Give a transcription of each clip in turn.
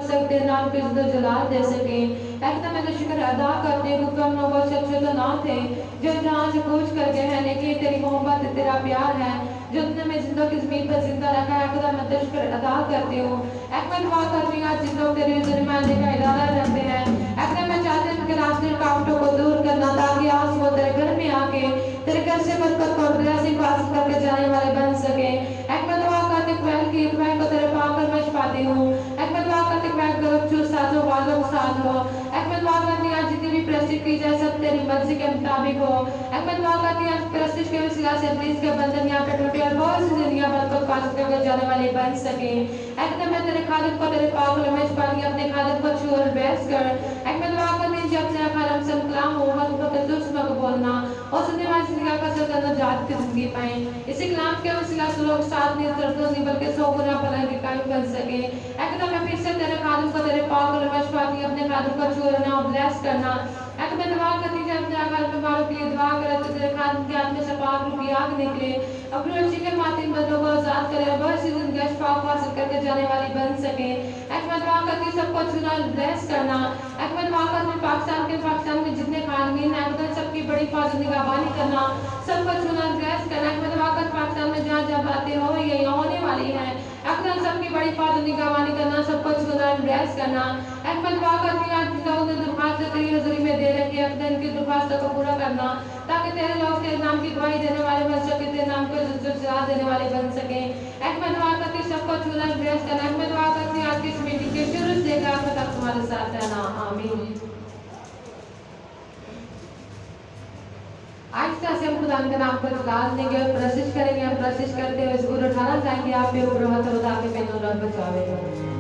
सकते नाम पे जिंदा जलाल दे सके। ऐसा मैं तो शुक्र अदा करते हूँ तुम लोग बहुत अच्छे तो ना थे जो जहाँ से कूच कर गए हैं, लेकिन तेरी मोहब्बत तेरा प्यार है जो तुमने मैं जिंदों की ज़मीन पर जिंदा रखा है। खुदा मैं तो शुक्र अदा करती हूँ। मैं दुआ करती हूँ आज जिन लोग तेरे जुर्माने का इरादा रखते हैं, मैं चाहती हूँ कि रास्ते रुकावटों को दूर करना ताकि आज वो तेरे घर में आके तेरे घर से बरकत और ब्लेसिंग हासिल करके जाने वाले बन सके। मैं दुआ करती हूँ कि तुम्हें को तेरे पाक में पाती हूँ। मैं दुआ करती हूँ गलत चूज साथ हो वालों के साथ हो। मैं दुआ करती हूँ आज जितनी भी प्रस्तिश की जाए सब तेरी मर्जी के मुताबिक हो। मैं दुआ करती हूँ प्रस्तिश के वसीला से इब्लीस के बंधन यहाँ पे टूटे और बहुत सी दुनिया बरकत हासिल करके जाने वाले बन सके। मैं तेरे खालिद को तेरे पाक में पानी अपने खालिद को छू और बहस कर। मैं दुआ करती हूँ जब अपने खालम से कलाम होगा तो फिर दुश्मन को बोलना और सुनने वाली जिंदगी का असर करना जात की जिंदगी पाए। इसी कलाम के वसीला से लोग साथ नहीं दर्दों नहीं बल्कि 100 गुना भलाई के कायम बन सके। मैं फिर से तेरे खालिद को तेरे पाक में पानी अपने खालिद को छूना और ब्लेस करना। मैं दुआ करती हूँ जब अपने घर बीमारों के लिए दुआ करे तो तेरे खालिद के हाथ में से पाक रूपी आग निकले अपने बच्चे के माथे बंदों को आजाद करे बहुत सी जिंदगी पाक हासिल करके जाने वाली बन सके। मैं दुआ करती हूँ सबको चुना ब्लेस करना। मैं दुआ करती हूँ पाकिस्तान में जितने खानगीन हैं उधर सबकी बड़ी फाजल निगहबानी करना सबको चुना ब्लेस करना। मैं दुआ करती हूँ पाकिस्तान में जहाँ जहाँ बातें हो या होने वाली हैं सबकी बड़ी फाजल निगहबानी करना सबको चुना ब्लेस करना। मैं दुआ करती हूँ आज लोगों ने दरख्वास्त तेरी हज़ूरी में दे रखी है अपने इनकी दरख्वास्तों को पूरा करना ताकि तेरे लोग तेरे नाम की गवाही देने वाले बन सके तेरे नाम को जला देने वाले बन सके। मैं दुआ करती हूँ सबको चुना ब्लेस करना। मैं दुआ करती हूँ आज की इस मीटिंग के शुरू से लेकर आखिर तक तुम्हारे साथ रहना। आमीन। आहिस्ता से हम खुदा के नाम पर जलाल देंगे और प्रशिश करेंगे। हम प्रशिश करते हुए ज़रूर उठाना चाहेंगे आप पे ऊपर हाथ उठा के मैं नूर बचावे तो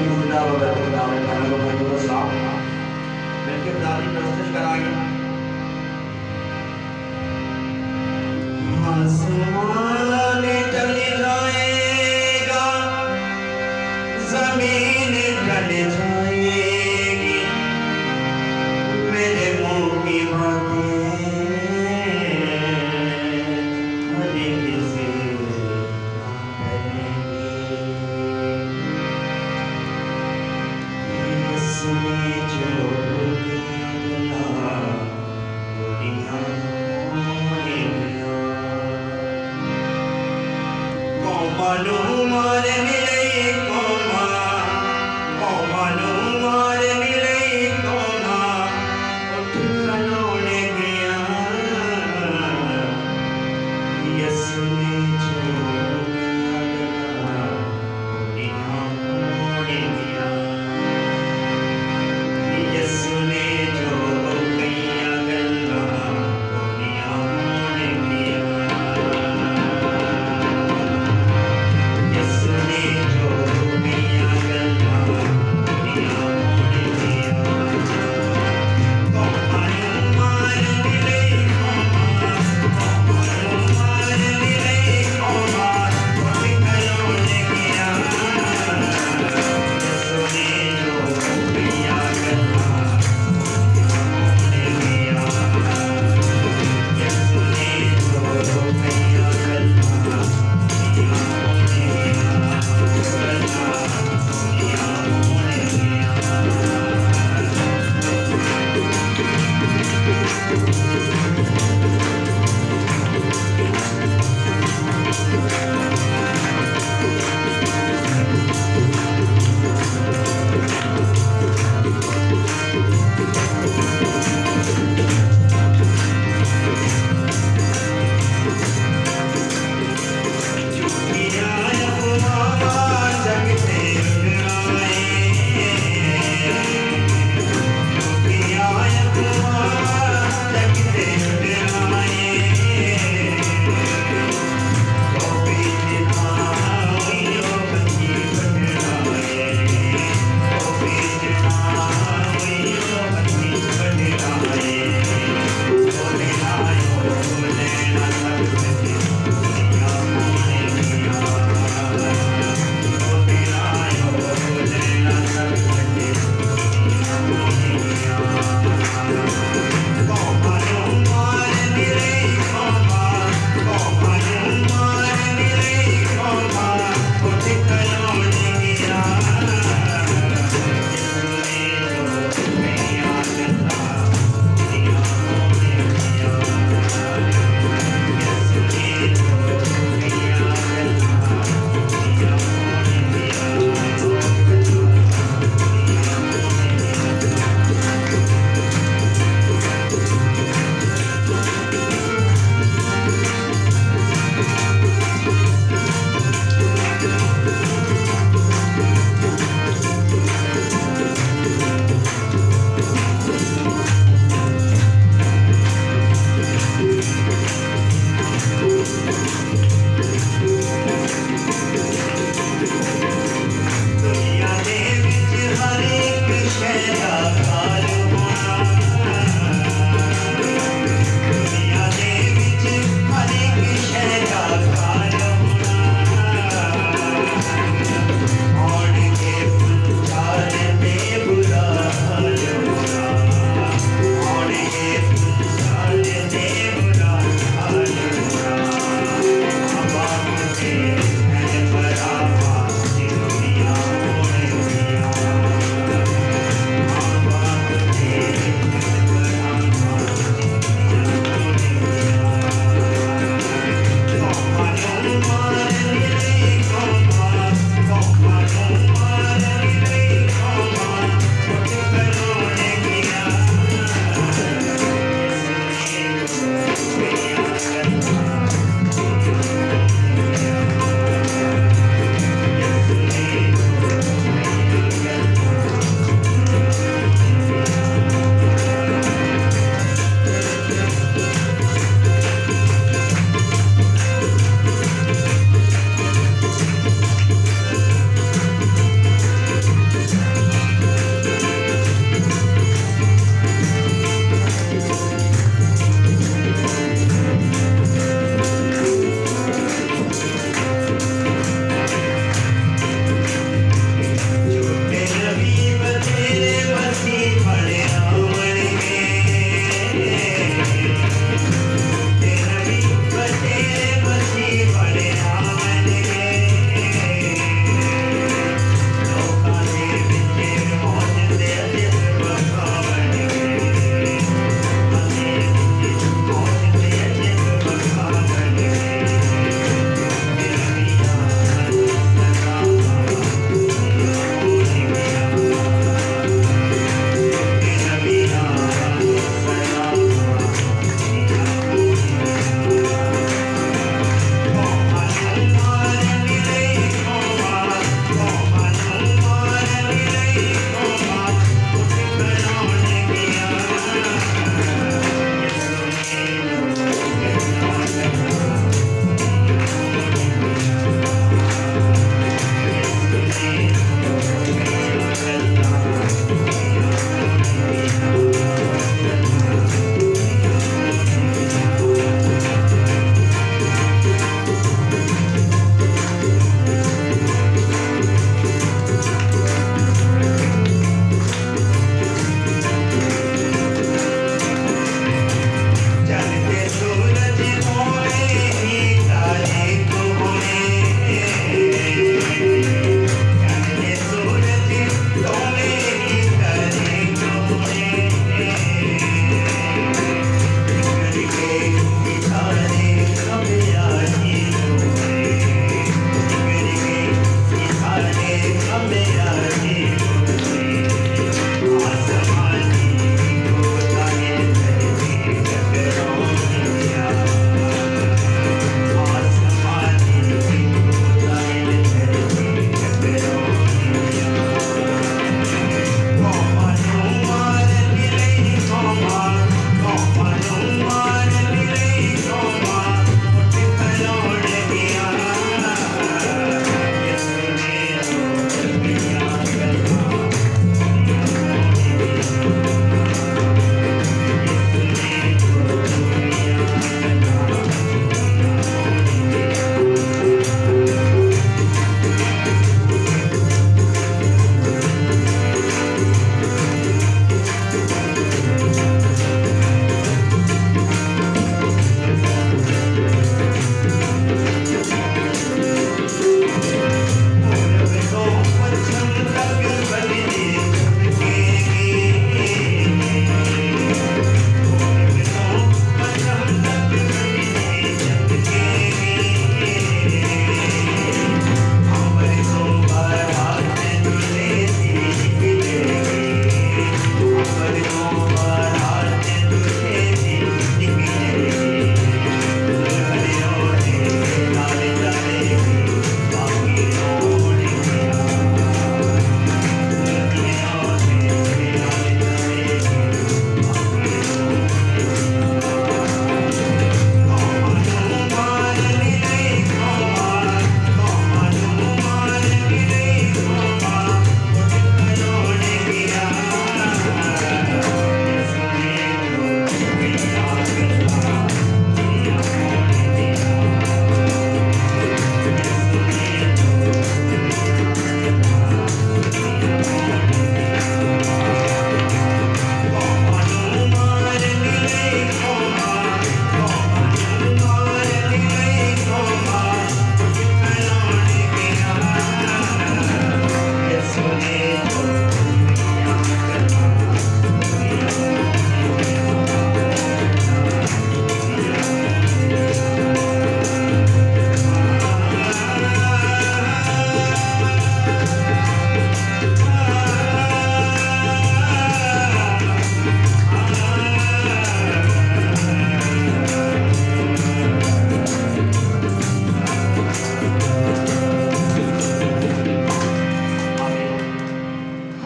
यहूदा वगैरह खुदावन खाना को भाई को सलाम मिलके खुदावन प्रस्तुत कराएंगे। आसमान टल जाएगा, जमीन टल जाएगी, मेरे मुंह की बातें हरी किसी ना टलेंगी। उसने जो दिया दुनिया मालूम मार मिले कोमा, मालूम मार मिले कोमा, उठ खलोने के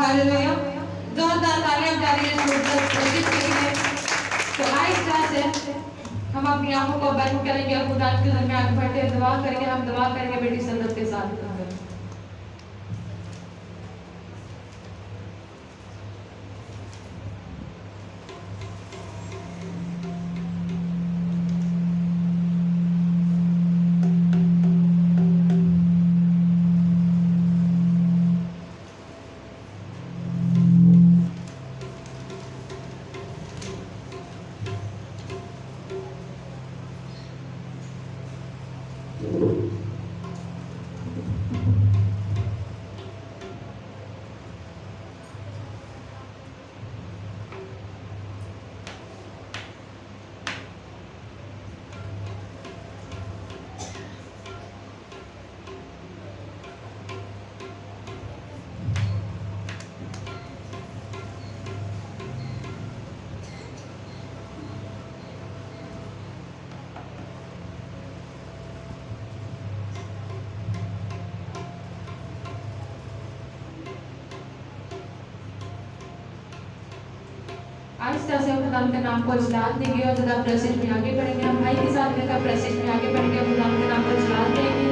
हालेलुया जोरदार तालियां जारी है प्रस्तुत के लिए। तो इस तरह से हम अपनी आंखों को बंद करेंगे और खुदा के दरमियान बैठे दुआ करेंगे। हम दुआ करेंगे बेटी संगत के साथ। आहिस्ता से खुदा के नाम को जलाल देंगे और ज़्यादा प्रेसिज में आगे बढ़ेंगे। हम भाई के साथ मिलकर प्रेसिज में आगे बढ़ेंगे, खुदा के नाम को जलाल देंगे।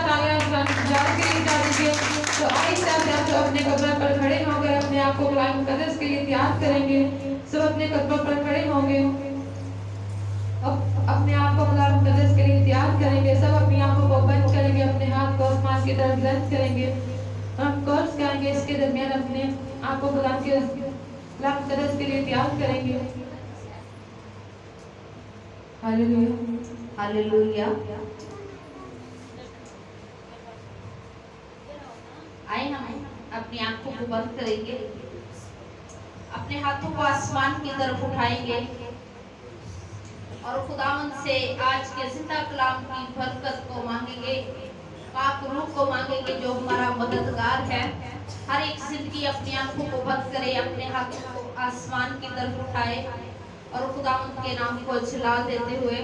तालियां जान के लिए जा दीजिए। तो आहिस्ते आहिस्ते हम सब अपने कदमों पर खड़े होकर अपने आप को कलाम मुकद्दस के लिए तैयार करेंगे। सब अपने कदमों पर खड़े होंगे, अपने आप को कलाम मुकद्दस के लिए तैयार करेंगे। सब अपनी आंखों को बंद करेंगे, अपने हाथ को आसमान की तरफ बुलंद करेंगे। हम कोर्स करेंगे, इसके दरमियान अपने आप को कलाम मुकद्दस के लिए तैयार करेंगे। Hallelujah hallelujah. आए हम अपनी आंखों को बंद करेंगे, अपने हाथों को आसमान की तरफ उठाएंगे और खुदावंद से आज के जिंदा कलाम की बरकत को मांगेंगे, पाक रूह को मांगेंगे जो हमारा मददगार है। हर एक जिंदगी अपनी आंखों को बंद करे, अपने हाथों को आसमान की तरफ उठाए और खुदावंद के नाम को जलाल देते हुए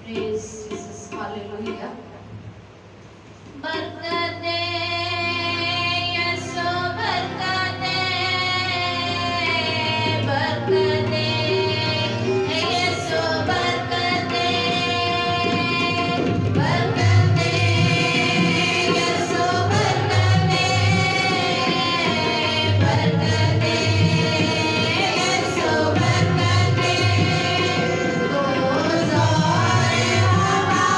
प्रेज जीसस, हालेलुया। बरकत दे यीशु, बरकत दे, बरकत दे यीशु, बरकत दे, बरकत दे यीशु, बरकत दे, बरकत दे यीशु, बरकत दे। रोज़ और हमारा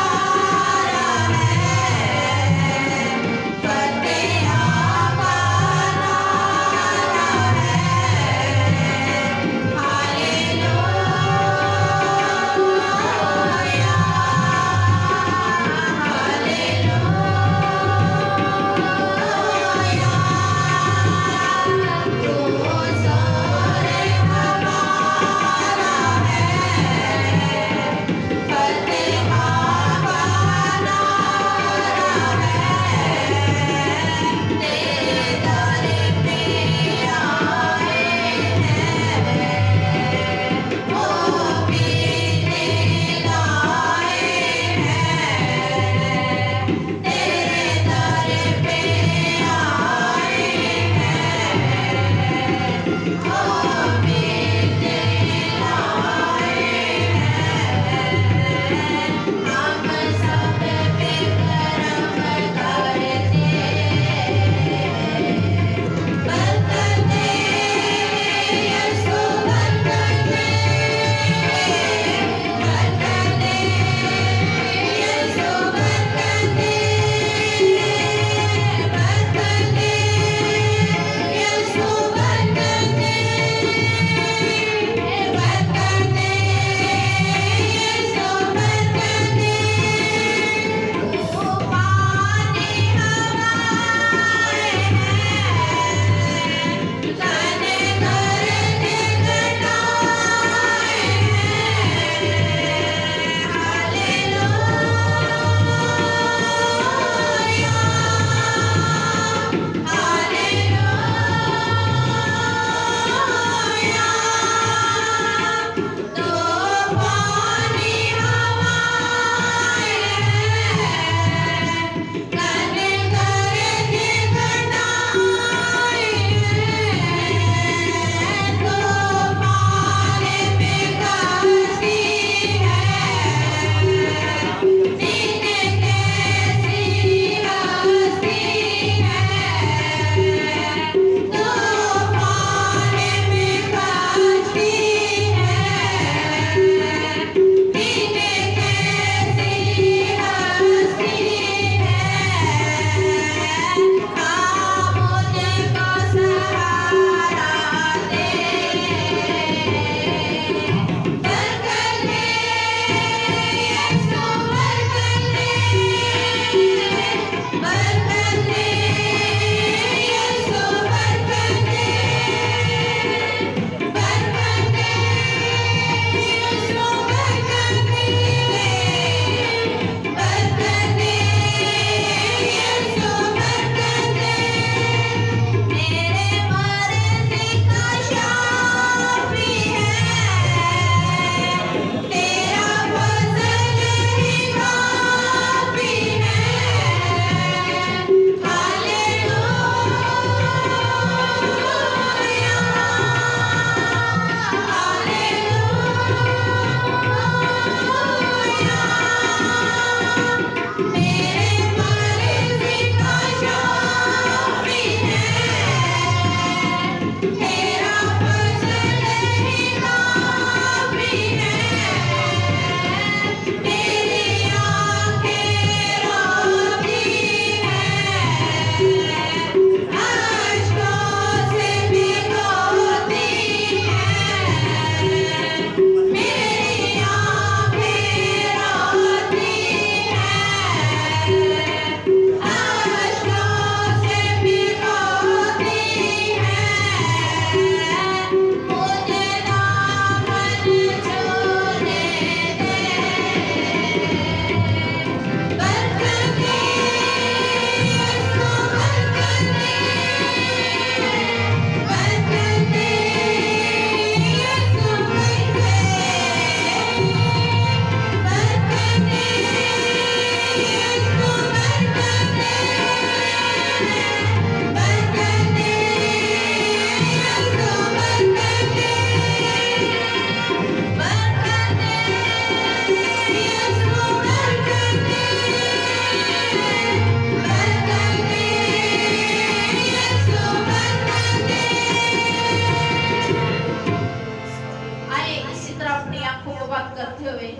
आंखों को बंद करते हुए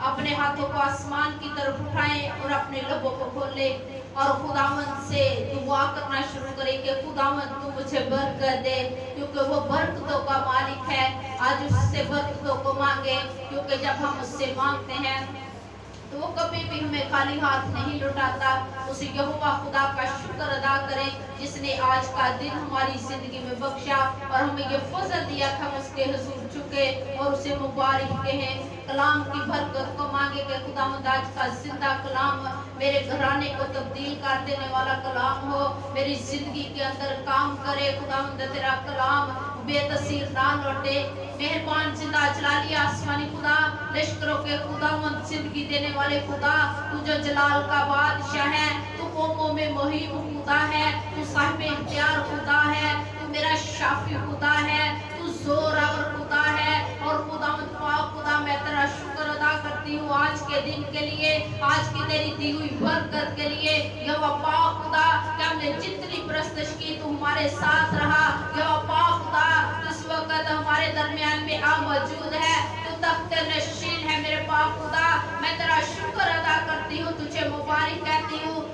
अपने हाथों को आसमान की तरफ उठाएं और अपने लबों को खोले और खुदावंद से दुआ करना शुरू करें कि खुदावंद तू मुझे बरकत दे, क्योंकि वो बरकतों का मालिक है। आज उससे बरकतों को मांगे, क्योंकि जब हम उससे मांगते हैं तो वो कभी भी हमें खाली हाथ नहीं लौटाता। उसी यहोवा खुदा का शुक्र अदा करें जिसने आज का दिन हमारी जिंदगी में बख्शा और हमें ये फजल दिया कि हम उसके हुजूर झुके और उसे मुबारक कहें। कलाम की बरकत को मांगे कि खुदावंद आज का जिंदा कलाम मेरे घराने को तब्दील कर देने वाला कलाम हो, मेरी जिंदगी के अंदर काम करे। खुदावंद तेरा कलाम बेतसीर ना लौटे। मेहरबान जिंदा जलाली आसमानी खुदा, लश्करों के खुदावंद जिंदगी देने वाले खुदा, तू जो जलाल का बादशाह है, तू कौमों में मुहीब खुदा है, तू साहिब इख्तियार खुदा है, तू मेरा शाफी खुदा है, तू जोरावर खुदा है। और खुदावंद पाक खुदा, मैं तेरा शुक्र अदा करती हूँ आज के दिन के लिए, आज की तेरी दी हुई बरकत के लिए। यहोवा पाक खुदा कि हमने जितनी प्रस्तश की तू हमारे साथ रहा। यहोवा पाक खुदा इस वक्त हमारे दरमियान में आ मौजूद है, तू तख्त नशीन है मेरे पाक खुदा। मैं तेरा शुक्र अदा करती हूँ, तुझे मुबारक कहती हूँ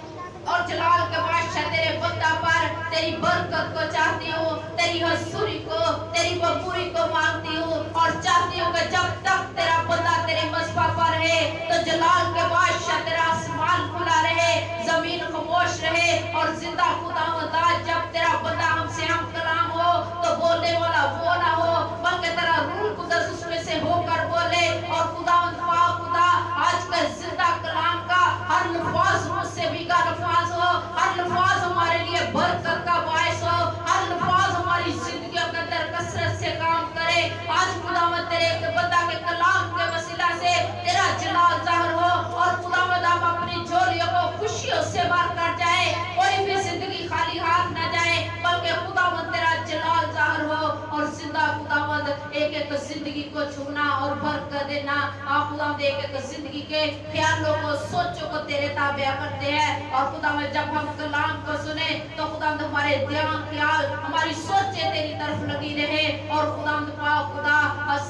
और जलाल के बादशाह तेरे बंदा पर तेरी बरकत को चाहती हूँ, तेरी हसूरी को, तेरी बबूरी को मांगती हूँ और चाहती हूँ कि जब तक तेरा बंदा तेरे मज़बा पर है तो जलाल के बादशाह तेरा आसमान खुला रहे, जमीन खामोश रहे और जिंदा खुदावंद जब तेरा बंदा हमसे हम कलाम हो तो बोलने वाला वो ना हो, बल्कि तेरा रूह कुदस उसमें से होकर बोले। और खुदावंद पाक खुदा, आज का जिंदा कलाम का हर लफ्ज़ मुझसे बिगा लफ्ज़ हो, हर लफ्ज़ हमारे लिए बरकत का बायस हो, हर लफ्ज़ हमारी जिंदगी के अंदर कसरत से काम करे। आज खुदावंद तेरे बंदा के कलाम के वसीला से तेरा जलाल ज़ाहिर हो और खुदावंद आप अपनी झोलियों को खुशियों से भर कर जाए, कोई भी जिंदगी खाली हाथ न जाए, बल्कि खुदावंद तेरा जलाल ज़ाहिर हो और जिंदा खुदावंद एक एक जिंदगी को छूना और बरकत देना। आप खुदावंद एक एक जिंदगी के ख्यालों को, सोचों को तेरे ताबे करते हैं और खुदावंद जब हम कलाम को सुने तो खुदावंद हमारे ध्यान ख्याल हमारी सोचें तेरी तरफ लगी रहे और खुदावंद पाक खुदा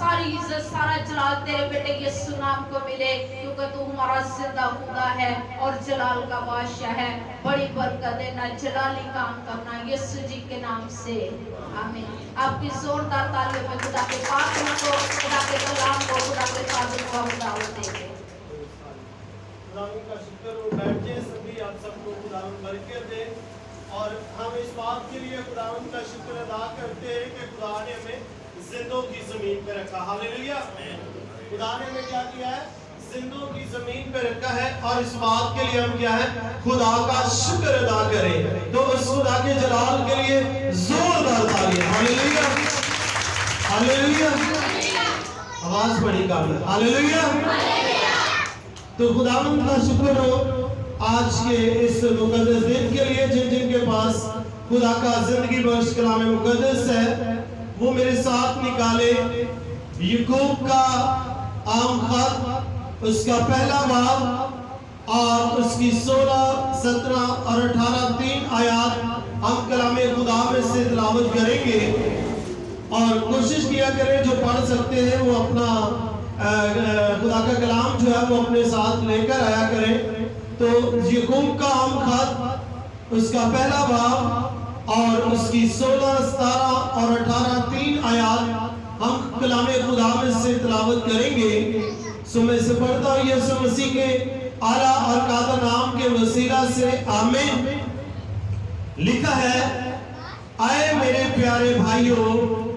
सारी इज्जत सारा जलाल तेरे बेटे यीशु नाम को मिले, क्योंकि तू हमारा जिंदा खुदा है और जलाल का बादशाह है। बड़ी बरकत देना, जलाली काम करना यीशु जी के नाम से, आमीन। आपकी जोरदार तालियों में खुदा के पाक को, खुदा के कलाम को, खुदा के फाजिल को हम दावत देंगे। खुदावंद का शुक्र हो, बैठिए सभी, आप सबको खुदावंद बरकत दे। और हम इस बात के लिए खुदावंद का शुक्र अदा करते हैं कि खुदा ने हमें जिंदों की जमीन पे रखा। हालेलुया। खुदा ने हमें क्या किया है? जिंदों की जमीन पे रखा है और इस बात के लिए हम क्या है? खुदा का शुक्र अदा करें। तो उस खुदा के जलाल के लिए जोरदार तालियां। Hallelujah, hallelujah. आवाज बड़ी काबिल। हालेलुया। तो खुदावंद का शुक्र हो आज के इस मुकद्दस दिन के लिए। जिन जिन के पास खुदा का जिंदगी बख्श कलाम मुकद्दस है वो मेरे साथ निकाले। याकूब का आम खत, उसका पहला बाब और उसकी 16, 17 और 18 तीन आयात हम कलाम खुदा में से तिलावत करेंगे और कोशिश किया करें जो पढ़ सकते हैं वो अपना खुदा का कलाम जो है वो अपने साथ लेकर आया करें। तो याकूब का आम खत, उसका पहला बाब और उसकी 16, 17 और 18 तीन आयात हम कलाम खुदा में से तिलावत करेंगे। सो मैं से पढ़ता हूँ यीशु मसीह के आला और कादर नाम के वसीला से, आमीन। लिखा है, आए मेरे प्यारे भाइयों,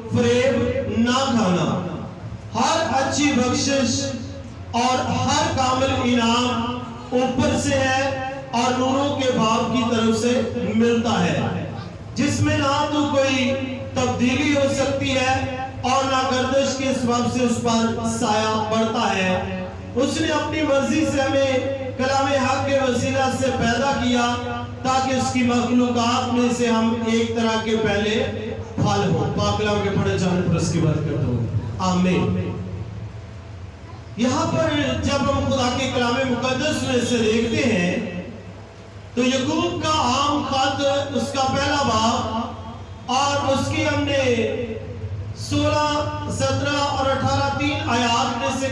फरेब ना खाना, हर अच्छी बख्शिश और हर कामिल इनाम ऊपर से है और नूरों के बाप की तरफ से मिलता है, जिसमें ना तो कोई तब्दीली हो सकती है और ना गर्दिश के सबब से उस पर साया पड़ता है। उसने अपनी मर्जी से हमें कलाम हक के वसीला से पैदा किया ताकि उसकी मखलूकात में से हम एक तरह के पहले फल हो। पाक कलाम के पढ़े जाने पर उसकी बात करता हूँ, आमीन। यहाँ पर जब हम खुदा के कलाम मुकद्दस में से देखते हैं तो याकूब का आम खत, उसका पहला बाब और उसकी हमने 16, 17 और 18 तीन आयात में से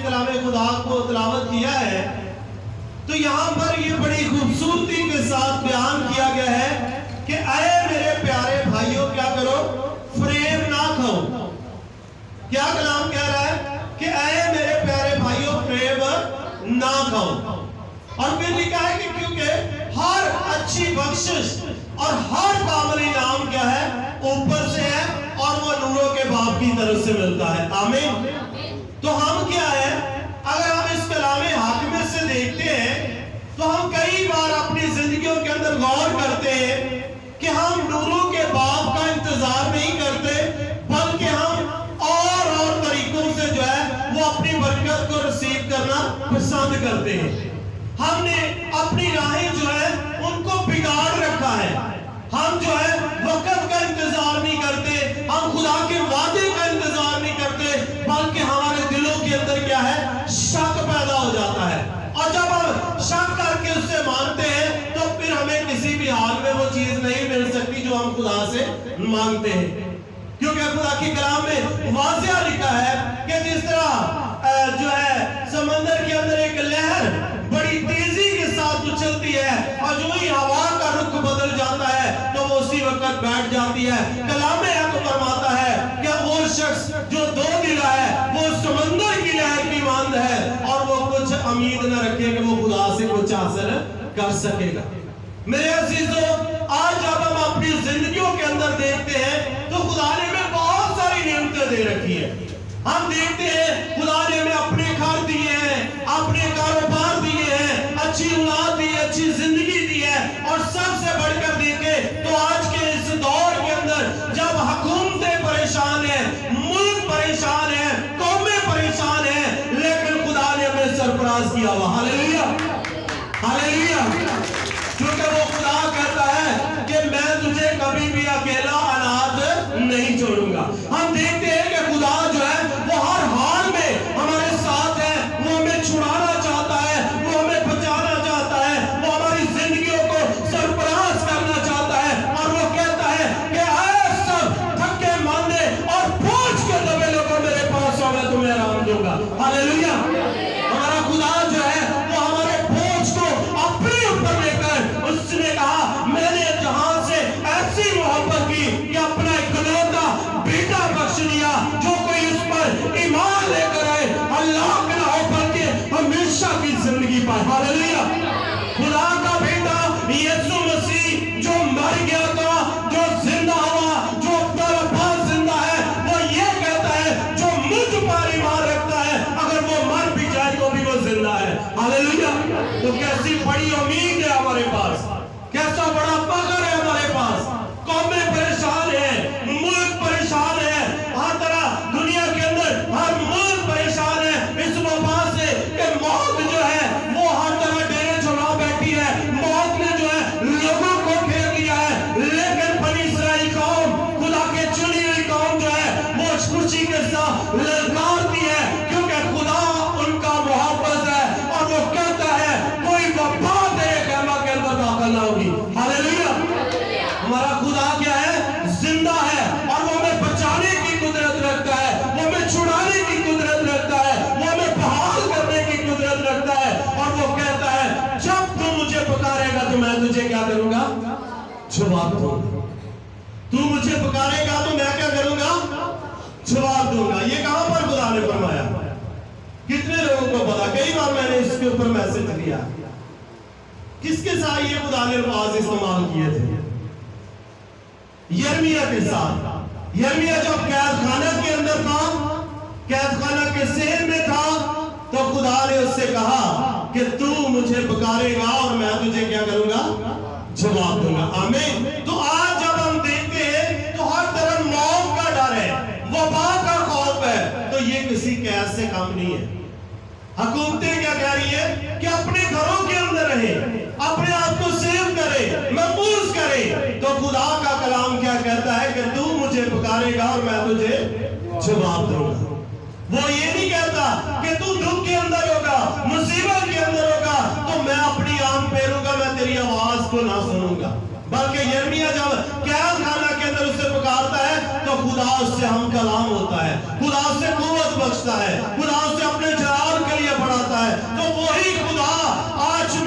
تو یہاں پر یہ بڑی خوبصورتی کے ساتھ بیان کیا گیا ہے کہ اے میرے پیارے بھائیوں کیا کرو، فریب نہ کھاؤ۔ کیا کلام کہہ رہا ہے کہ اے میرے پیارے بھائیوں فریب نہ کھاؤ۔ اور پھر لکھا ہے کہ کیونکہ ہر اچھی بخشش اور ہر کامل انعام کیا ہے، اوپر سے ہے اور وہ نوروں کے باپ کی طرف سے ملتا ہے۔ آمین۔ تو ہم کیا ہے، اگر ہم اس کلام حاکم سے دیکھتے ہیں تو ہم کئی بار اپنی زندگیوں کے اندر غور کرتے ہیں کہ ہم نوروں کے باپ کا انتظار نہیں کرتے، بلکہ ہم اور طریقوں سے جو ہے وہ اپنی برکت کو رسیو کرنا پسند کرتے ہیں۔ ہم نے اپنی راہیں جو ہے ان کو بگاڑ رکھا ہے۔ ہم جو ہے وقت کا انتظار نہیں کرتے، ہم خدا کے وعدے کا انتظار نہیں کرتے، بلکہ ہمارے دلوں کے اندر کیا ہے، شک پیدا ہو جاتا ہے۔ اور جب ہم شک کر کے اس سے مانتے ہیں تو پھر ہمیں کسی بھی حال میں وہ چیز نہیں مل سکتی جو ہم خدا سے مانگتے ہیں، کیونکہ خدا کی کلام میں واضح لکھا ہے کہ جس طرح جو ہے سمندر کے اندر ایک لہر بڑی تیزی کے ساتھ اچھلتی ہے اور جو ہی ہوا کا رخ بدل جاتا ہے تو وہ اسی وقت بیٹھ جاتی ہے، کلام حق فرماتا ہے کہ وہ شخص جو دو دلا ہے وہ سمندر کی لہر کی مانند ہے اور وہ کچھ امید نہ رکھے کہ وہ خدا سے کچھ حاصل کر سکے گا۔ میرے عزیزو، آج جب ہم اپنی زندگیوں کے اندر دیکھتے ہیں تو خدا نے ہمیں بہت ساری نعمتیں دے رکھی ہیں۔ ہم دیکھتے ہیں خدا نے ہمیں اپنے گھر دیے ہیں، اپنے کاروبار دیے ہیں، اچھی اولاد دی ہے، اچھی زندگی دی ہے، اور سب سے بڑھ کر دیکھیں تو آج کے اس دور کے اندر جب حکومتیں پریشان ہیں، ملک پریشان ہیں، قومیں پریشان ہیں، لیکن خدا نے ہمیں سرفراز کیا ہوا۔ ہاللیلویا، ہاللیلویا، کیونکہ وہ خدا کہتا ہے کہ میں تجھے کبھی بھی اکیلا اناج نہیں چھوڑوں گا۔ ہم دیکھتے ہیں کہ خدا جو ہے وہ ہر حال میں ہمارے ساتھ ہے، وہ ہمیں چھڑانا چاہتا ہے، وہ ہمیں بچانا چاہتا ہے، وہ ہماری زندگیوں کو سرفراز کرنا چاہتا ہے، اور وہ کہتا ہے کہ اے سب تھکے ماندے اور بوجھ کے دبے لوگوں میرے پاس آؤ، میں تمہیں آرام دوں گا۔ ہاللیلویا، ہمارا خدا جو ہے وہ ہمارے بوجھ کو اپنے اوپر لے کر اس نے کہا میں نے جہاں سے ایسی محبت کی کہ اپنا اکلوتا بیٹا بخش دیا، جو کوئی اس پر ایمان لے کر آئے اللہ کے نہ ہو بلکہ ہمیشہ کی زندگی پائے۔ ہاللیلویا، خدا کا بیٹا یسوع مسیح جو مر گیا تھا، جو زندہ ہوا، جو دربار زندہ ہے، وہ یہ کہتا ہے جو مجھ پر ایمان رکھتا ہے اگر وہ مر بھی جائے تو بھی وہ زندہ ہے۔ ہاللیلویا، تو کیسی بڑی امید ہے ہمارے پاس، کیسا بڑا فخر ہے ہمارے پاس۔ قومیں پریشان ہیں، ملک پریشان ہے، ہر طرح دنیا کے اندر ہر ملک پریشان ہے اس وبا سے کہ موت جو ہے وہ ہر طرح ڈیرے جما بیٹھی ہے، موت نے جو ہے لوگوں کو گھیر لیا ہے، لیکن بنی اسرائیل قوم، خدا کے چنی ہوئی قوم جو ہے وہ خوشی کے ساتھ للکارتی ہے، کیونکہ خدا ان کا محافظ ہے، اور وہ کہتا ہے کوئی وبا تیرے خیمہ کے اندر داخل نہ ہوگی۔ ہاللیلویا، ہمارا خدا کیا ہے، زندہ ہے، اور وہ ہمیں بچانے کی قدرت رکھتا ہے، وہ ہمیں چھڑانے کی قدرت رکھتا ہے، وہ ہمیں بحال کرنے کی قدرت رکھتا ہے، اور وہ کہتا ہے جب تو مجھے پکارے گا تو میں تجھے کیا کروں گا، جواب دوں گا۔ تو مجھے پکارے گا تو میں کیا کروں گا، جواب دوں گا۔ یہ کہاں پر خدا نے فرمایا؟ کتنے لوگوں کو پتا؟ کئی بار میں نے اس کے اوپر میسج دیا، کس کے ساتھ یہ خدا نے الفاظ استعمال کیے تھے؟ یرمیہ کے ساتھ۔ یرمیہ جب قید خانہ کے اندر تھا، قید خانہ کے صحن میں تھا، تو خدا نے اس سے کہا کہ تو مجھے پکارے گا اور میں تجھے کیا کروں گا، جواب دوں گا۔ آمین۔ تو آج جب ہم دیکھتے ہیں تو ہر طرف موت کا ڈر ہے، وبا کا خوف ہے، تو یہ کسی قید سے کم نہیں ہے۔ حکومتیں کیا کہہ رہی ہے کہ اپنے گھروں کے اندر رہیں، اپنے آپ کو سیو کرے، محفوظ کرے، تو خدا کا کلام کیا کہتا ہے کہ تو مجھے پکارے گا اور میں تجھے جواب دوں گا۔ وہ یہ نہیں کہتا کہ تو دکھ کے اندر ہوگا، مصیبت کے اندر ہوگا تو میں اپنی آنکھ پھیروں گا، میں تیری آواز کو نہ سنوں گا، بلکہ یرمیہ جب قید خانہ کے اندر اسے پکارتا ہے تو خدا اس سے ہم کلام ہوتا ہے، خدا اس سے قوت بخشتا ہے، خدا اس سے اپنے جلال کے لیے بڑھاتا ہے۔ تو وہی خدا آج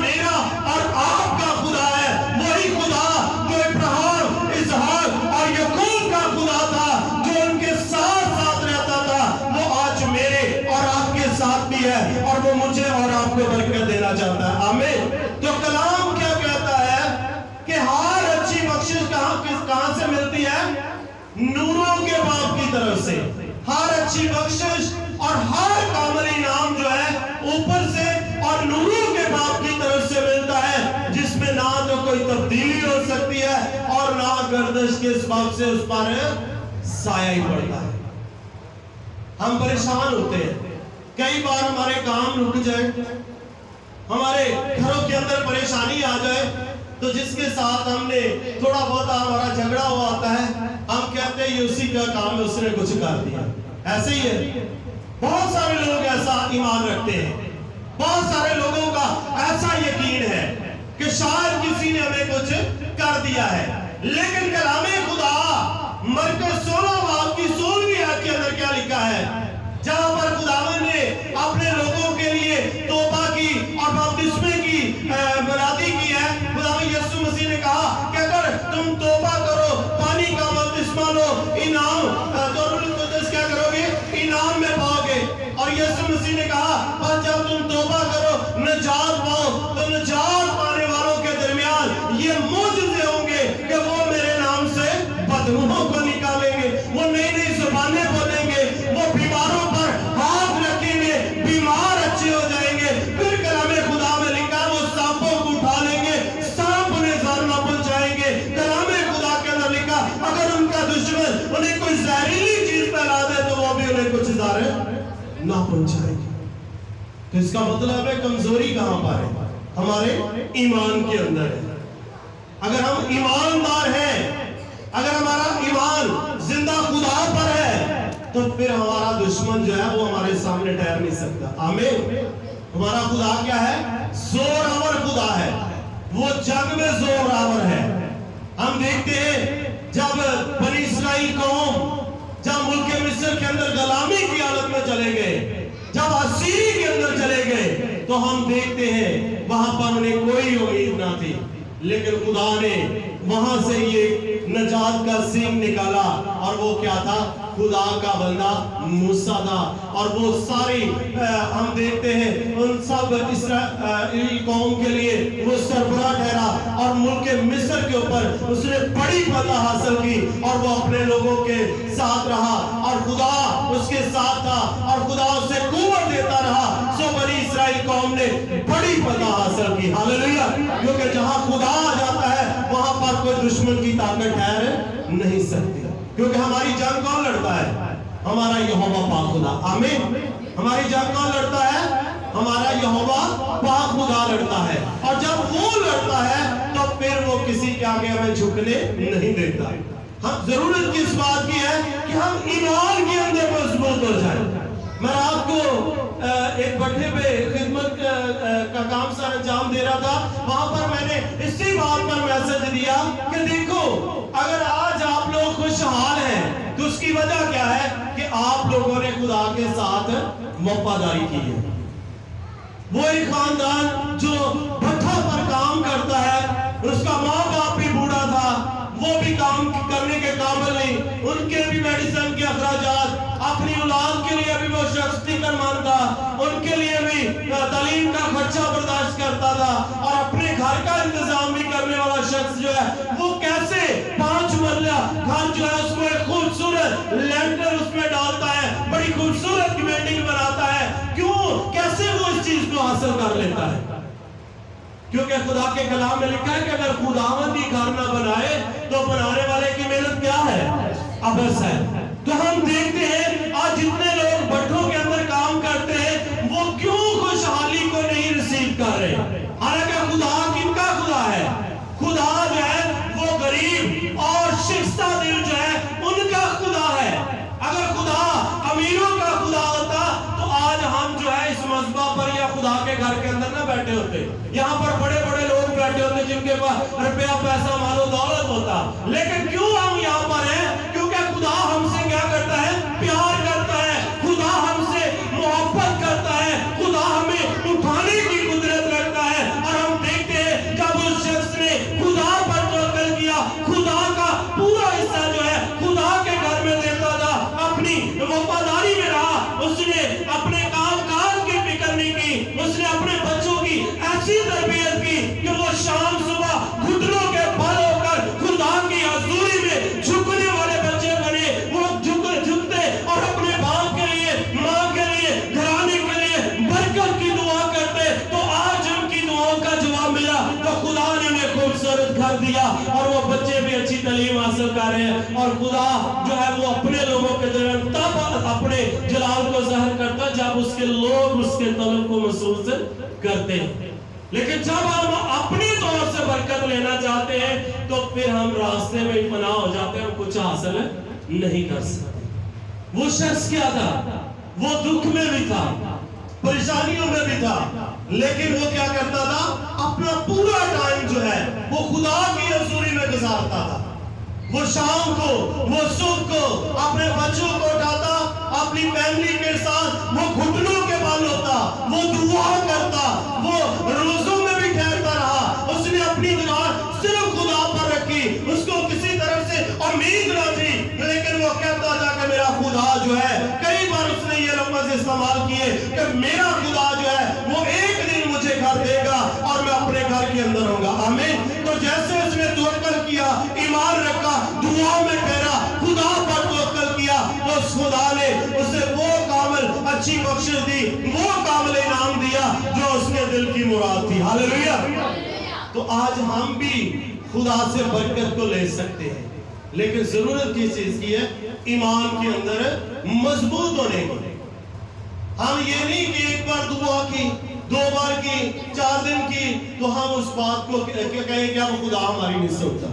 साथ भी है और वो मुझे और आपको बरकत देना चाहता है। आमीन। तो कलाम क्या कहता है कि हर अच्छी बख्शिश कहां से मिलती है? नूरों के बाप की तरफ से। हर अच्छी बख्शिश और हर कामिल इनाम जो है ऊपर से और नूरों के बाप की तरफ से मिलता है, जिसमें ना तो कोई तब्दीली हो सकती है और ना गर्दिश के सबब से उस पर साया ही पड़ता है। हम परेशान होते हैं, कई बार हमारे काम रुक जाए, हमारे घरों के अंदर परेशानी आ जाए, तो जिसके साथ हमने थोड़ा बहुत हमारा झगड़ा हुआ होता है, हम कहते हैं ये उसी का काम है, उसने कुछ कर दिया। ऐसे ही है, बहुत सारे लोग ऐसा ईमान रखते हैं, बहुत सारे लोगों का ऐसा यकीन है कि शायद किसी ने हमें कुछ कर दिया है। लेकिन कलामे खुदा मरकज 16 बाब की 16वीं आयत के अंदर क्या लिखा है, जहां पर खुदावन ने अपने लोगों के लिए तौबा की और बपतिस्मे की मुरादी की है। खुदावन यीशु मसीह ने कहा कि अगर तुम तौबा करो, पानी का बपतिस्मा लो, इनाम क्या करोगे? इनाम में पाओगे। और यीशु मसीह ने कहा और जब तुम तौबा करो, निजात पाओ, तो निजात पाने वालों के दरमियान ये मौजूदे होंगे कि वो मेरे नाम से बदमुओं को निकालेंगे, वो नई नई जुबानें बोलेंगे, वो बीमारों पर हाथ रखेंगे, बीमार अच्छे हो जाएंगे। फिर कलामे खुदा में लिखा वो सांपों को उठा लेंगे, सांप उन्हें ज़र न पहुंचाएंगे। कलामे खुदा के अंदर लिखा अगर उनका दुश्मन उन्हें कोई जहरीली चीज फैला दे तो वो भी उन्हें कुछ ज़र ना पहुंचाएंगे। तो इसका मतलब है कमजोरी कहां पर है? हमारे ईमान के अंदर है। अगर हम ईमानदार हैं, अगर हमारा ईमान जिंदा खुदा पर है, तो फिर हमारा दुश्मन जो है वो हमारे सामने ठहर नहीं सकता। आमीन। हमारा खुदा क्या है? जोरावर खुदा है, वो जग में जोरावर है। हम देखते हैं जब बनी इस्राएल कौम जब मुल्क मिस्र के अंदर गुलामी की हालत में चले गए, जब असीरी के अंदर चले गए, तो हम देखते हैं वहां पर उन्हें कोई उम्मीद ना थी, लेकिन खुदा ने वहां से ये नजात का सींग निकाला। और वो क्या था? खुदा का बंदा मूसा था। और वो सारी हम देखते हैं उन सब इस्राएल कौम के लिए वो सरबराह ठहरा और मुल्क मिस्र के ऊपर उसने बड़ी फतह हासिल की और वो अपने लोगों के साथ रहा और खुदा उसके साथ था और खुदा उसे कुव्वत देता रहा। सो बनी इस्राएल कौम ने बड़ी फतह हासिल की। हालेलुया। क्योंकि जहां खुदा आ जाता है वहां पर कोई दुश्मन की ताकत ठहर नहीं सकती, क्योंकि हमारी जंग कौन लड़ता है? हमारा यहोवा पाक खुदा। आमीन। हमारी जंग कौन लड़ता है? हमारा यहोवा पाक खुदा लड़ता है। और जब वो लड़ता है तो फिर वो किसी के आगे हमें झुकने नहीं देता। हम जरूरत किस बात की है कि हम ईमान के अंदर मजबूत हो जाए। मैं आपको एक भट्ठे पे खिदमत का काम सर अंजाम दे रहा था, वहां पर मैंने इसी बात पर मैसेज दिया कि देखो अगर आज आप लोग खुशहाल हैं तो उसकी वजह क्या है कि आप लोगों ने खुदा के साथ वफादारी की है। वो एक खानदान जो भट्ठा पर काम करता है, उसका माँ बाप भी बूढ़ा था, वो भी काम करने के काबिल नहीं, उनके भी मेडिसिन के अखराजात, अपनी औलाद के लिए भी वो शख्स फिक्रमंद था, उनके लिए भी तालीम का खर्चा बर्दाश्त करता था और अपने घर का इंतजाम भी करने वाला शख्स जो है वो कैसे 5 मंजिला घर जो है उसको एक खूबसूरत लेंटर उसमें डालता है, बड़ी खूबसूरत बिल्डिंग बनाता है। क्यों? कैसे वो इस चीज को हासिल कर लेता है? क्योंकि खुदा के कलाम में लिखा है कि अगर खुदावंद ही घर न बनाए तो बनाने वाले की मेहनत क्या है? अबस है। तो हम देखते हैं आज जितने लोग भट्ठों के अंदर काम करते हैं वो क्यों खुशहाली को नहीं रिसीव कर रहे? हालांकि खुदा किनका खुदा है? खुदा जो है वो गरीब और शिकस्ता दिल जो है उनका खुदा है। अगर खुदा अमीरों का खुदा होता तो आज हम जो है इस मस्बा पर या खुदा के घर के अंदर ना बैठे होते। यहाँ पर बड़े बड़े लोग बैठे होते जिनके पास रुपया पैसा मालो दौलत होता, लेकिन क्यों हम यहाँ पर हैं? क्योंकि खुदा हमसे क्या करता है? प्यार करता है। खुदा हमसे मोहब्बत करता है। खुदा हमें उठाने की कुदरत रखता है। और हम देखते हैं जब उस शख्स ने खुदा पर तवक्कुल किया, खुदा का पूरा हिस्सा जो है खुदा के घर में देता था, अपनी वफादारी में रहा, उसने अपने काम काज जा रहे हैं, और खुदा जो है वो अपने लोगों के दरमियान तब अपने जलाल को ज़ाहिर करता है जब उसके लोग उसके तलब को महसूस करते हैं। लेकिन जब हम अपनी तौर से बरकत लेना चाहते हैं तो फिर हम रास्ते में ही फना हो जाते हैं, हम कुछ हासिल नहीं कर सकते। वो शख्स क्या था? वो दुख में भी था, परेशानियों में भी था, लेकिन वो क्या करता था? अपना पूरा टाइम जो है वो खुदा की हजूरी में गुजारता था। वो शाम को, वो सुबह को अपने बच्चों को उठाता, अपनी फैमिली के साथ वो घुटनों के बल होता, वो दुआ करता, वो रोजों में भी ठहरता रहा। उसने अपनी दुआ सिर्फ खुदा पर रखी, उसको किसी तरह से उम्मीद ना थी, लेकिन वो कहता था कि मेरा खुदा जो है, कई बार उसने ये लफ्ज इस्तेमाल किए कि मेरा खुदा जो है वो एक दिन मुझे घर देगा और मैं अपने घर के अंदर होऊंगा। आमीन। तो जैसे उसने तवक्कुल किया, ईमान रखा, दुआ में ठहरा, खुदा पर तवक्कुल किया, तो खुदा ने उसे वो कामिल अच्छी बख्शिश दी, वो कामिल इनाम दिया जो उसके दिल की मुराद थी। हालेलुया। तो आज हम भी खुदा से बरकत को ले सकते हैं, लेकिन जरूरत किस चीज की है? ईमान के अंदर मजबूत होने की। हम ये नहीं कि एक बार दुआ की, 2 बार की, 4 दिन की तो हम उस बात को कहें कि अब खुदा हमारी नहीं सुनता।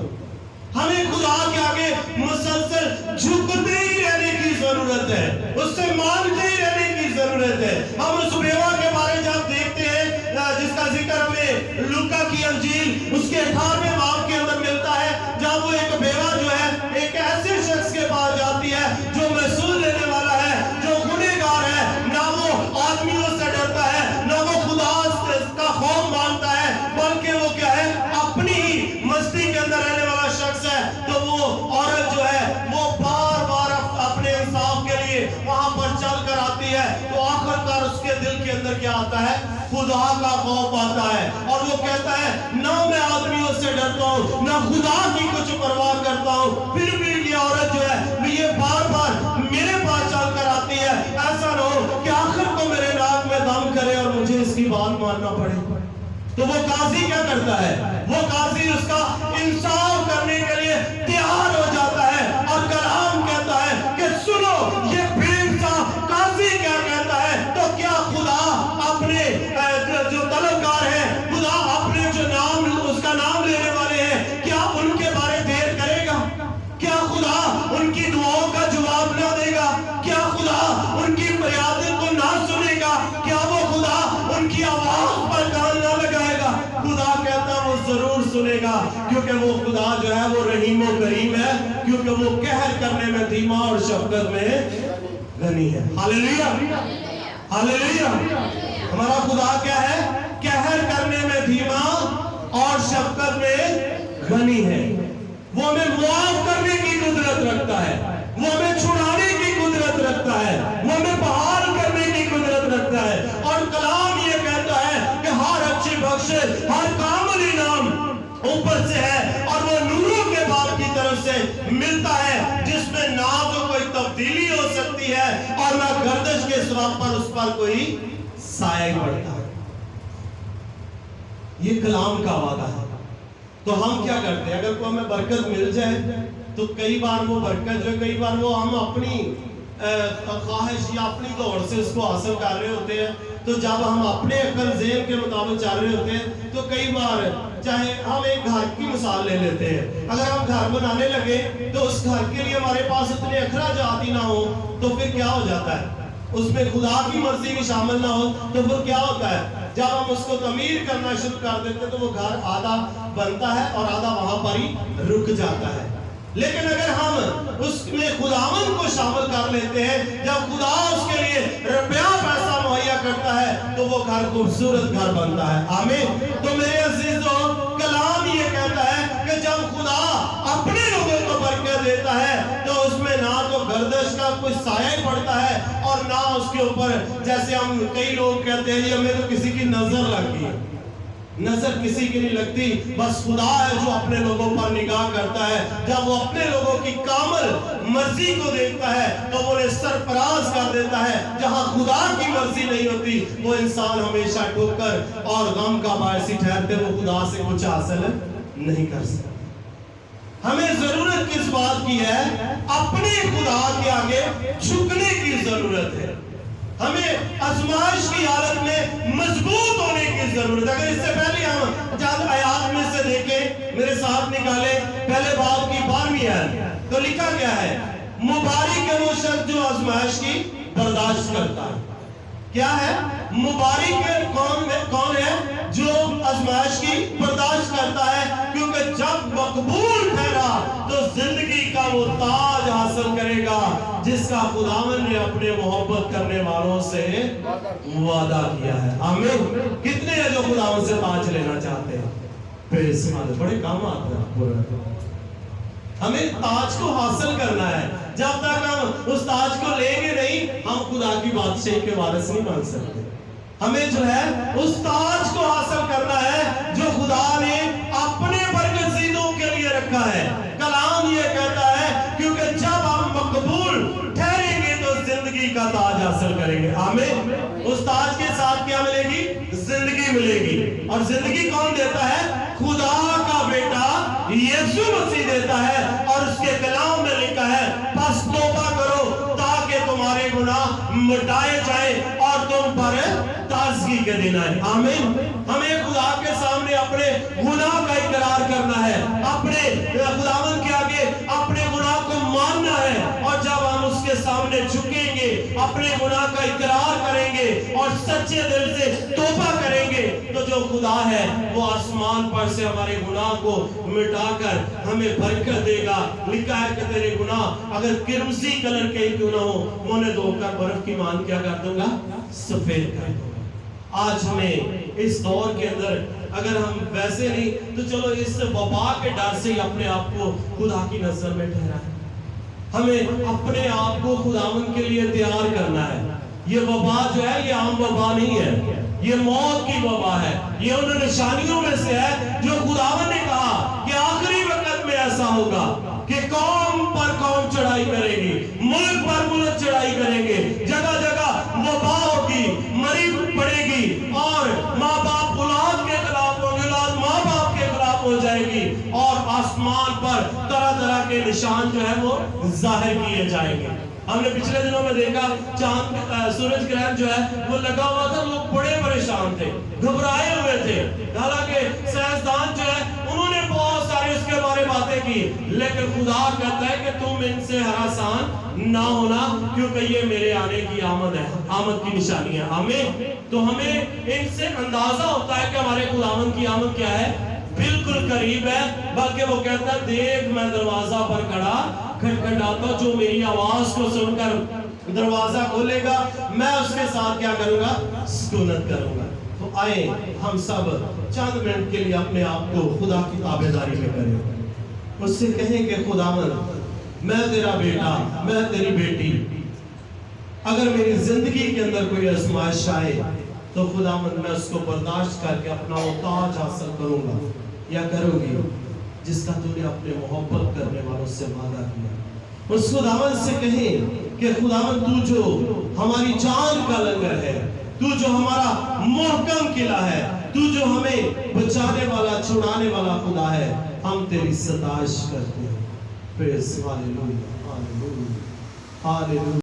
हमें खुदा के आगे मुसलसल झुकते ही रहने की जरूरत है, उससे मांगते ही रहने की जरूरत है। हम उस बेवा के बारे जब देखते हैं जिसका जिक्र हमें लूका की अंजील उसके 18वें बाब के अंदर मिलता है, जब वो एक बेवा जो है एक ऐसे शख्स के पास जाती है जो महसूल लेने वाला है, जो गुनहगार है, ना वो आदमियों से डरता है, ना वो खुदा का खौफ मानता है, बल्कि वो क्या है? अपनी ही मस्ती के अंदर रहने वाला शख्स है। तो वो औरत जो है वो बार बार अपने इंसाफ के लिए वहां पर चल कर आती है, तो आखिरकार उसके दिल के अंदर क्या आता है? खुदा का खौफ आता है, और वो कहता है ना मैं आदमियों से डरता हूँ, ना खुदा की कुछ परवाह करता हूँ, फिर भी ये औरत जो है ये बार बार मेरे पास चल कर आती है, ऐसा ना हो कि आखिर को मेरे नाक में दम करे और मुझे इसकी बात मानना पड़े। तो वो काजी क्या करता है? वो काजी उसका इंसाफ करने के लिए तैयार हो जाता है, और कलाम कहता है कि सुनो ये बेइंसाफ काजी क्या कहता है। तो क्या खुदा अपने जो तलबगार है, खुदा अपने जो नाम उसका नाम लेने वाले हैं, क्या उनके बारे देर करेगा? क्या खुदा उनकी दुआओं का जवाब ना देगा? क्या खुदा उनकी फरियादों को ना सुनेगा? क्या वो खुदा उनकी आवाज पर कान ना लगाएगा? खुदा कहता है वो जरूर सुनेगा, क्योंकि वो खुदा जो है वो रहीम और करीम है, क्योंकि वो कहर करने में धीमा और शफकत में गनी है। Hallelujah, hallelujah. हमारा खुदा क्या है? कहर करने में धीमा और शफकत में गनी है। वो हमें मुआफ करने की कुदरत रखता है, वो हमें छुड़ाने की कुदरत रखता है, वो हमें बहाल करने की कुदरत रखता है। और कलाम ये कहता है कि हर अच्छी बख्शिश, हर कामिल इनाम ऊपर से है, और वो नूरों के बाप की तरफ से मिलता है, जिसमें ना तो कोई तब्दीली हो सकती है और ना गर्दिश के सबब पर उस पर कोई साया पड़ता है। ये कलाम का वादा है। तो हम क्या करते हैं? अगर कोई हमें बरकत मिल जाए तो कई बार वो बरकत जो कई बार वो हम अपनी ख्वाहिश या अपनी दौड़ से उसको हासिल कर रहे होते हैं। तो जब हम अपने अक्ल ज़हन के मुताबिक चल रहे होते हैं तो कई बार, चाहे हम एक घर की मिसाल ले लेते हैं, अगर हम घर बनाने लगे तो उस घर के लिए हमारे पास इतने अखराजात ही ना हो तो फिर क्या हो जाता है? उसमें खुदा की मर्जी भी शामिल ना हो तो फिर क्या होता है? जब हम उसको तमीर करना शुरू कर देते हैं तो वो घर आधा बनता है और आधा वहां पर ही रुक जाता है। लेकिन अगर हम उसमें खुदावन को शामिल कर लेते हैं, जब खुदा उसके लिए रुपया पैसा मुहैया करता है तो वो घर खूबसूरत घर बनता है। आमीन। तो मेरे अजीजों, कलाम ये कहता है कि जब खुदा अपने लोगों को बरकत देता है तो उसमें ना तो गर्दिश का कोई साया ही पड़ता है और ना उसके ऊपर, जैसे हम कई लोग कहते हैं हमें तो किसी की नजर लग गई। नजर किसी की नहीं लगती, बस खुदा है जो अपने लोगों पर निगाह करता है। जब वो अपने लोगों की कामिल मर्जी को देखता है तो वो उन्हें सरफराज कर देता है। जहां खुदा की मर्जी नहीं होती वो इंसान हमेशा ठोकर और गम का बायसी ठहरते, वो खुदा से कुछ हासिल नहीं कर सकता। हमें जरूरत किस बात की है? अपने खुदा के आगे झुकने की जरूरत है। हमें आजमाइश की हालत में मजबूत होने की जरूरत है। अगर इससे पहले हम जब आयात में से देखें, मेरे साथ निकाले पहले बाब की 12वीं आयत, तो लिखा क्या है? मुबारक है वो शख्स जो आजमाइश की बर्दाश्त करता है। क्या है? मुबारक है कौन है? जो आजमाइश की बर्दाश्त करता है, क्योंकि जब मकबूल ठहरा तो जिंदगी का वो ताज हासिल करेगा जिसका खुदावन ने अपने मोहब्बत करने वालों से वादा किया है। आमीन। कितने हैं जो खुदावन से ताज लेना चाहते हैं? बेशुमार, बड़े काम आता है। हमें ताज को हासिल करना है। जब तक हम उस ताज को लेंगे नहीं, हम खुदा की बादशाही के वारिस नहीं बन सकते। हमें जो है उस ताज को हासिल करना है जो खुदा ने अपने बरगज़ीदों के लिए रखा है। कलाम ये कहता है, क्योंकि जब हम मकबूल ठहरेंगे तो जिंदगी का ताज हासिल करेंगे। आमीन। उस ताज के साथ क्या मिलेगी? जिंदगी मिलेगी। और जिंदगी कौन देता है? खुदा का बेटा यीशु मसीह देता है। और उसके कलाम में लिखा है, बस तौबा करो ताकि तुम्हारे गुनाह मिटाए जाए और तुम पर ताजगी के दिन आए। आमीन। हमें खुदा के सामने अपने गुनाह का इकरार करना है, अपने खुदावन के आगे अपने गुनाह को मानना है। और जब हम उसके सामने झुकेंगे, अपने गुनाह का इकरार करेंगे और सच्चे दिल से तौबा करेंगे, तो जो खुदा है वो आसमान पर से हमारे गुनाह को मिटाकर हमें बरकत देगा। लिखा है कि तेरे गुनाह अगर किरमसी कलर के ही क्यों ना हो, उन्हें धोकर बर्फ की मान क्या कर दूंगा? सफेद कर दूंगा। आज हमें इस दौर के अंदर अगर हम वैसे नहीं, तो चलो इस वबा के डर से ही अपने आप को खुदा की नजर में ठहराएं। हमें अपने आप को खुदावन के लिए तैयार करना है। ये वबा जो है ये आम वबा नहीं है, ये मौत की वबा है। ये उन निशानियों में से है जो खुदावन ने कहा कि आखिरी वक्त में ऐसा होगा कि कौम पर कौम चढ़ाई करेगी, मुल्क पर मुल्क चढ़ाई करेंगे, जगह जगह वबा होगी, मरी पड़ेगी और माँ बाप औलाद के खिलाफ होंगे, औलाद माँ बाप के खिलाफ हो जाएगी और आसमान पर तरह तरह के निशान जो है वो जाहिर किए जाएंगे। हमने पिछले दिनों में देखा चांद सूरज ग्रहण जो है वो लगा हुआ था, लोग बड़े परेशान थे, घबराए हुए थे। हालांकि साइंसदान जो है उन्होंने बहुत सारी उसके बारे में बातें की, लेकिन खुदा कहता है कि तुम इनसे हरासान ना होना, क्योंकि ये मेरे आने की आमद है, आमद की निशानी है। हमें तो हमें इनसे अंदाजा होता है कि हमारे खुदावंद की आमद क्या है, बिल्कुल करीब है। बल्कि वो कहता है, देख मैं दरवाजा पर खड़ा खटखटाता, जो मेरी आवाज को सुनकर दरवाजा खोलेगा मैं उसके साथ क्या करूंगा? सुकूनत करूंगा। तो आए हम सब चंद मिनट के लिए अपने आप को खुदा की ताबेदारी में करें, उससे कहें कि खुदावंद मैं तेरा बेटा, मैं तेरी बेटी, अगर मेरी जिंदगी के अंदर कोई आजमाइश आए तो खुदावंद मैं उसको बर्दाश्त करके अपना वो ताज हासिल करूंगा या करूंगी जिसका तूने अपने मोहब्बत करने वालों से वादा किया। उस खुदावंद से कहें कि खुदावंद तू जो हमारी जान का लंगर है, तू जो हमारा मोहकम किला है, तू जो हमें बचाने वाला छुड़ाने वाला खुदा है, हम तेरी सताइश करते हैं। Praise hallelujah, hallelujah, hallelujah.